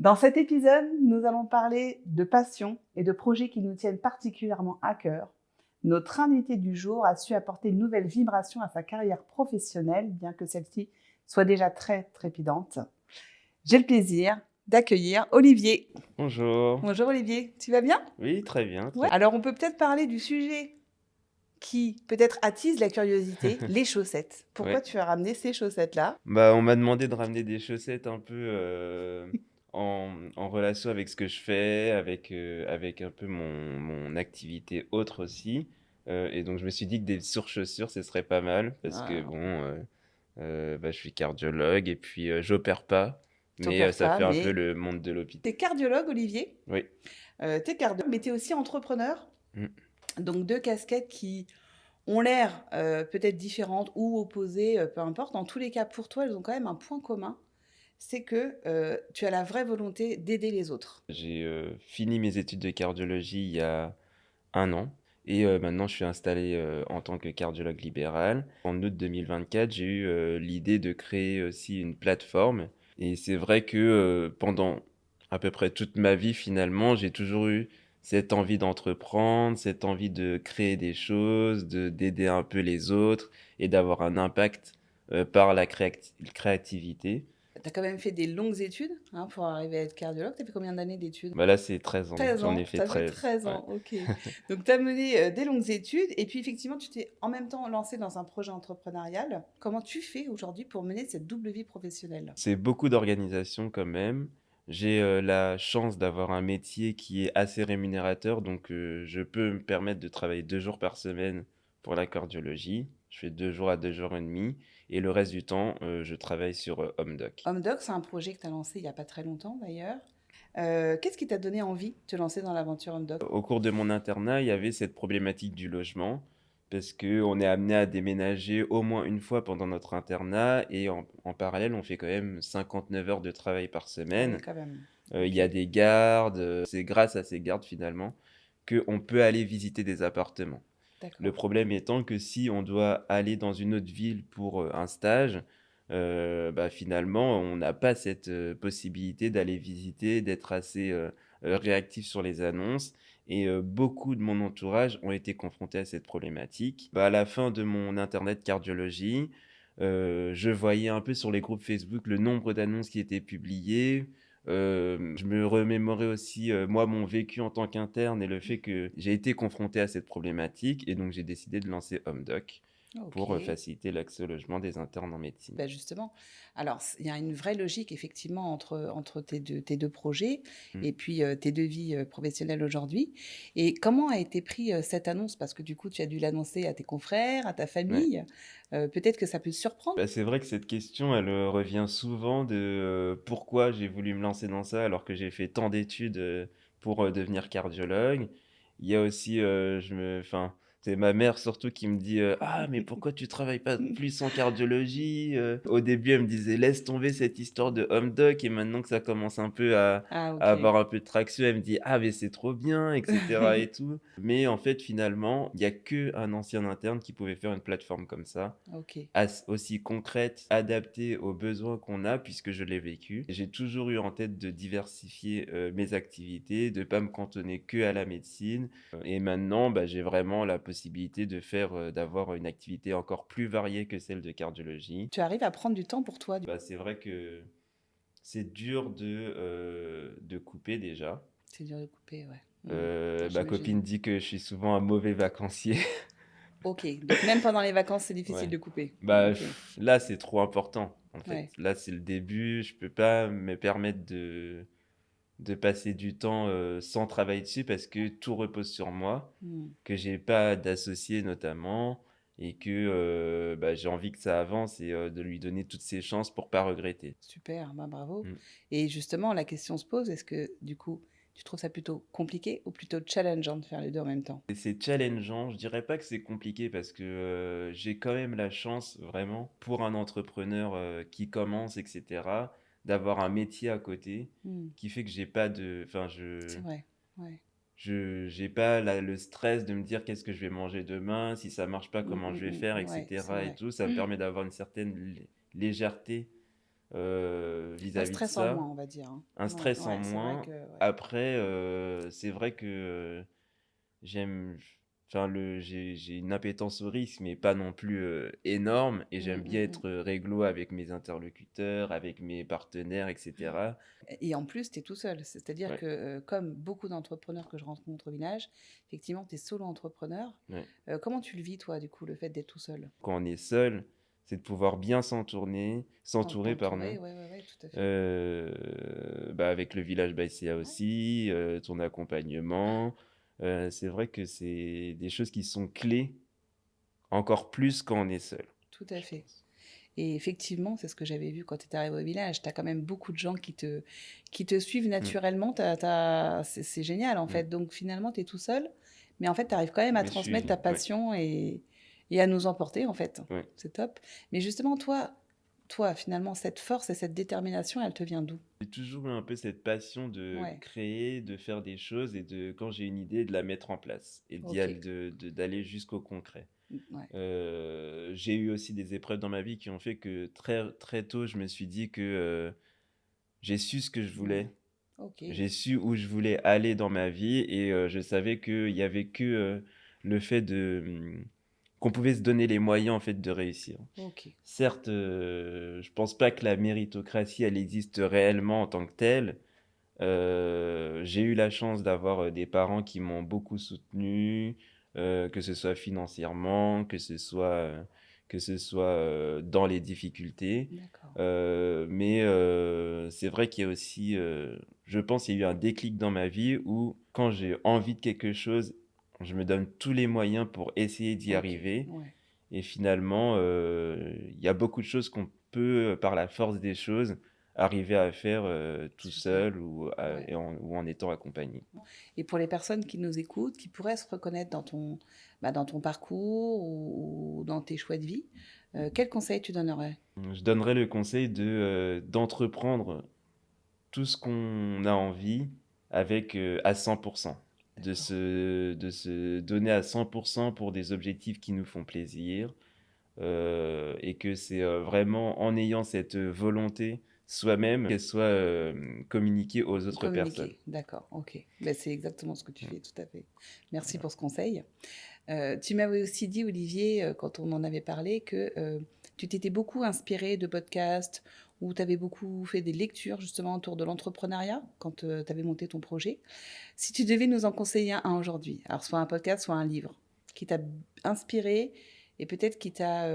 Dans cet épisode, nous allons parler de passion et de projets qui nous tiennent particulièrement à cœur. Notre invité du jour a su apporter une nouvelle vibration à sa carrière professionnelle, bien que celle-ci soit déjà très trépidante. J'ai le plaisir d'accueillir Olivier. Bonjour. Bonjour Olivier, tu vas bien? Oui, très bien. Ouais. Alors on peut peut-être parler du sujet qui peut-être attise la curiosité, les chaussettes. Pourquoi Ouais. tu as ramené ces chaussettes-là? On m'a demandé de ramener des chaussettes un peu en relation avec ce que je fais, avec un peu mon activité autre aussi. Et donc, je me suis dit que des surchaussures, ce serait pas mal parce que Ah, bon, je suis cardiologue et puis j'opère pas, mais t'opères ça pas, fait un peu mais le monde de l'hôpital. t'es cardiologue Olivier. Oui. T'es cardiologue, mais t'es aussi entrepreneur. Mm. Donc deux casquettes qui ont l'air peut-être différentes ou opposées, peu importe. En tous les cas, pour toi, elles ont quand même un point commun, c'est que tu as la vraie volonté d'aider les autres. J'ai fini mes études de cardiologie il y a un an. Et maintenant, je suis installé en tant que cardiologue libéral. En août 2024, j'ai eu l'idée de créer aussi une plateforme. Et c'est vrai que pendant à peu près toute ma vie, finalement, j'ai toujours eu cette envie d'entreprendre, cette envie de créer des choses, d'aider un peu les autres et d'avoir un impact par la créativité. Tu as quand même fait des longues études hein, pour arriver à être cardiologue. Tu as fait combien d'années d'études? Là, c'est 13 ans. 13 J'en ai ans, fait tu as fait 13. 13 Ouais. ans, ok. Donc tu as mené des longues études et puis effectivement tu t'es en même temps lancé dans un projet entrepreneurial. Comment tu fais aujourd'hui pour mener cette double vie professionnelle? C'est beaucoup d'organisation quand même. J'ai la chance d'avoir un métier qui est assez rémunérateur, donc je peux me permettre de travailler 2 jours par semaine pour la cardiologie. Je fais 2 jours à 2 jours et demi, et le reste du temps, je travaille sur HomeDoc. HomeDoc, c'est un projet que tu as lancé il n'y a pas très longtemps d'ailleurs. Qu'est-ce qui t'a donné envie de te lancer dans l'aventure HomeDoc? Au cours de mon internat, il y avait cette problématique du logement, parce qu'on est amené à déménager au moins une fois pendant notre internat, et en parallèle, on fait quand même 59 heures de travail par Ah oui, semaine. quand même. Il Ok, y a des gardes, c'est grâce à ces gardes finalement qu'on peut aller visiter des appartements. Le d'accord. problème étant que si on doit aller dans une autre ville pour un stage, finalement on n'a pas cette possibilité d'aller visiter, d'être assez réactif sur les annonces. Et beaucoup de mon entourage ont été confrontés à cette problématique. À la fin de mon internet cardiologie, je voyais un peu sur les groupes Facebook le nombre d'annonces qui étaient publiées. Je me remémorais aussi, moi, mon vécu en tant qu'interne et le fait que j'ai été confronté à cette problématique, et donc j'ai décidé de lancer HomeDoc Ok. pour faciliter l'accès au logement des internes en médecine. Bah justement, alors il y a une vraie logique effectivement entre tes deux projets Mm. et puis tes deux vies professionnelles aujourd'hui. Et comment a été pris cette annonce? Parce que du coup, tu as dû l'annoncer à tes confrères, à ta Ouais. famille. Peut-être que ça peut surprendre. C'est vrai que cette question, elle revient souvent de pourquoi j'ai voulu me lancer dans ça alors que j'ai fait tant d'études pour devenir cardiologue. Il y a aussi, c'est ma mère surtout qui me dit ah, mais pourquoi tu travailles pas plus en cardiologie? Au début, elle me disait laisse tomber cette histoire de home doc, et maintenant que ça commence un peu Ah à ok. avoir un peu de traction, elle me dit ah, mais c'est trop bien, etc. et tout. Mais en fait, finalement, il y a que un ancien interne qui pouvait faire une plateforme comme ça, Ok. aussi concrète, adaptée aux besoins qu'on a, puisque je l'ai vécu. J'ai toujours eu en tête de diversifier mes activités, de pas me cantonner que à la médecine. Et maintenant, j'ai vraiment la possibilité de d'avoir une activité encore plus variée que celle de cardiologie. Tu arrives à prendre du temps pour toi. C'est vrai que c'est dur de couper déjà. C'est dur de couper, ouais. Ah, Ma j'imagine. copine dit que je suis souvent un mauvais vacancier. Ok. Donc même pendant les vacances, c'est difficile Ouais. de couper. Ok. Là, c'est trop important, en fait. Ouais. Là, c'est le début. Je peux pas me permettre de passer du temps sans travailler dessus parce que tout repose sur moi, Hmm. que j'ai pas d'associé notamment, et que j'ai envie que ça avance, et de lui donner toutes ses chances pour pas regretter. Super, bah bravo. Mm. Et justement, la question se pose, est-ce que du coup, tu trouves ça plutôt compliqué ou plutôt challengeant de faire les deux en même temps? Et c'est challengeant. Je dirais pas que c'est compliqué parce que j'ai quand même la chance, vraiment, pour un entrepreneur qui commence, etc., d'avoir un métier à côté Hmm, qui fait que j'ai pas c'est vrai, ouais. j'ai pas le stress de me dire qu'est-ce que je vais manger demain, si ça marche pas, comment je vais faire, Ouais, c'est etc. et vrai. tout. Ça me permet d'avoir une certaine légèreté Un vis-à-vis de stress en ça. moins, on va dire, hein. Un Ouais, stress en ouais, c'est vrai moins. que ouais. Après, c'est vrai que j'aime, enfin, j'ai une appétence au risque, mais pas non plus énorme. Et Mmh, j'aime mmh bien mh. être réglo avec mes interlocuteurs, avec mes partenaires, etc. Et en plus, tu es tout seul. C'est-à-dire Ouais, que, comme beaucoup d'entrepreneurs que je rencontre au village, effectivement, tu es solo entrepreneur. ouais. Comment tu le vis, toi, du coup, le fait d'être tout seul? Quand on est seul, c'est de pouvoir bien s'entourer, pardon. T'entourer, ouais, ouais, ouais, tout à fait. Bah, avec le village Baïséa Ouais, aussi, ton accompagnement. C'est vrai que c'est des choses qui sont clés, encore plus quand on est seul, tout à je fait. pense. Et effectivement, c'est ce que j'avais vu quand tu étais arrivé au village. Tu as quand même beaucoup de gens qui te suivent Mmh, naturellement. C'est génial, en mmh. fait. Donc, finalement, tu es tout seul. Mais en fait, tu arrives quand même à Je me transmettre suis ta ouais, passion et à nous emporter, en fait. ouais. C'est top. Mais justement, toi, finalement, cette force et cette détermination, elle te vient d'où? J'ai toujours eu un peu cette passion de Ouais, créer, de faire des choses et de quand j'ai une idée, de la mettre en place et d'y ok. aller d'aller jusqu'au concret. Ouais, J'ai eu aussi des épreuves dans ma vie qui ont fait que très, très tôt, je me suis dit que, j'ai su ce que je voulais. ouais. Ok, J'ai su où je voulais aller dans ma vie et je savais qu'il y avait que, le fait qu'on pouvait se donner les moyens, en fait, de réussir. ok. Certes, je pense pas que la méritocratie, elle existe réellement en tant que telle. J'ai eu la chance d'avoir, des parents qui m'ont beaucoup soutenu, que ce soit financièrement, que ce soit dans les difficultés. D'accord. Mais c'est vrai qu'il y a aussi, je pense qu'il y a eu un déclic dans ma vie où quand j'ai envie de quelque chose, je me donne tous les moyens pour essayer d'y Ok, arriver ouais. et finalement, il y a beaucoup de choses qu'on peut, par la force des choses, arriver à faire, tout Super. seul Ouais. ou en étant accompagné. Et pour les personnes qui nous écoutent, qui pourraient se reconnaître dans ton parcours ou dans tes choix de vie, quels conseils tu donnerais? Je donnerais le conseil d'entreprendre tout ce qu'on a envie avec, à 100. D'accord. De se donner à 100 pour des objectifs qui nous font plaisir, et que c'est, vraiment en ayant cette, volonté soi-même qu'elle soit, communiquée aux autres personnes. Communiquer, d'accord, ok. Ben, c'est exactement ce que tu Mmh, fais, tout à fait. Merci voilà. pour ce conseil. Tu m'avais aussi dit, Olivier, quand on en avait parlé, que tu t'étais beaucoup inspiré de podcasts ou tu avais beaucoup fait des lectures justement autour de l'entrepreneuriat quand tu avais monté ton projet. Si tu devais nous en conseiller un aujourd'hui, alors soit un podcast, soit un livre, qui t'a inspiré et peut-être qui t'a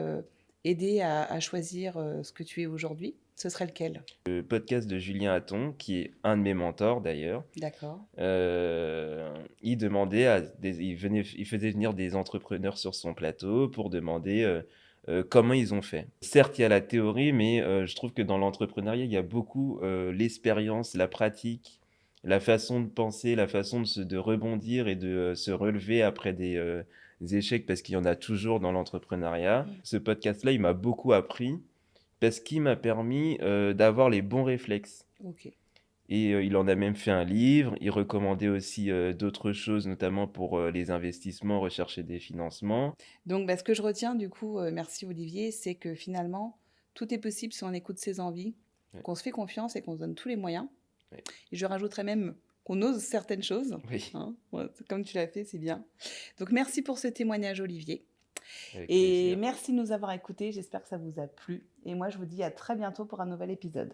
aidé à choisir ce que tu es aujourd'hui, ce serait lequel? Le podcast de Julien Hatton, qui est un de mes mentors d'ailleurs, D'accord. heu, il faisait venir des entrepreneurs sur son plateau pour demander, comment ils ont fait. Certes, il y a la théorie, mais je trouve que dans l'entrepreneuriat, il y a beaucoup, l'expérience, la pratique, la façon de penser, la façon de rebondir et de, se relever après des échecs parce qu'il y en a toujours dans l'entrepreneuriat. Mm. Ce podcast-là, il m'a beaucoup appris parce qu'il m'a permis, d'avoir les bons réflexes. Ok. Et il en a même fait un livre. Il recommandait aussi, d'autres choses, notamment pour, les investissements, rechercher des financements. Donc, bah, ce que je retiens du coup, merci Olivier, c'est que finalement, tout est possible si on écoute ses envies, Ouais, qu'on se fait confiance et qu'on se donne tous les moyens. ouais. Et je rajouterais même qu'on ose certaines choses. Oui, Hein. Ouais, comme tu l'as fait, c'est bien. Donc, merci pour ce témoignage, Olivier. avec Et plaisir. merci de nous avoir écoutés. J'espère que ça vous a plu. Et moi, je vous dis à très bientôt pour un nouvel épisode.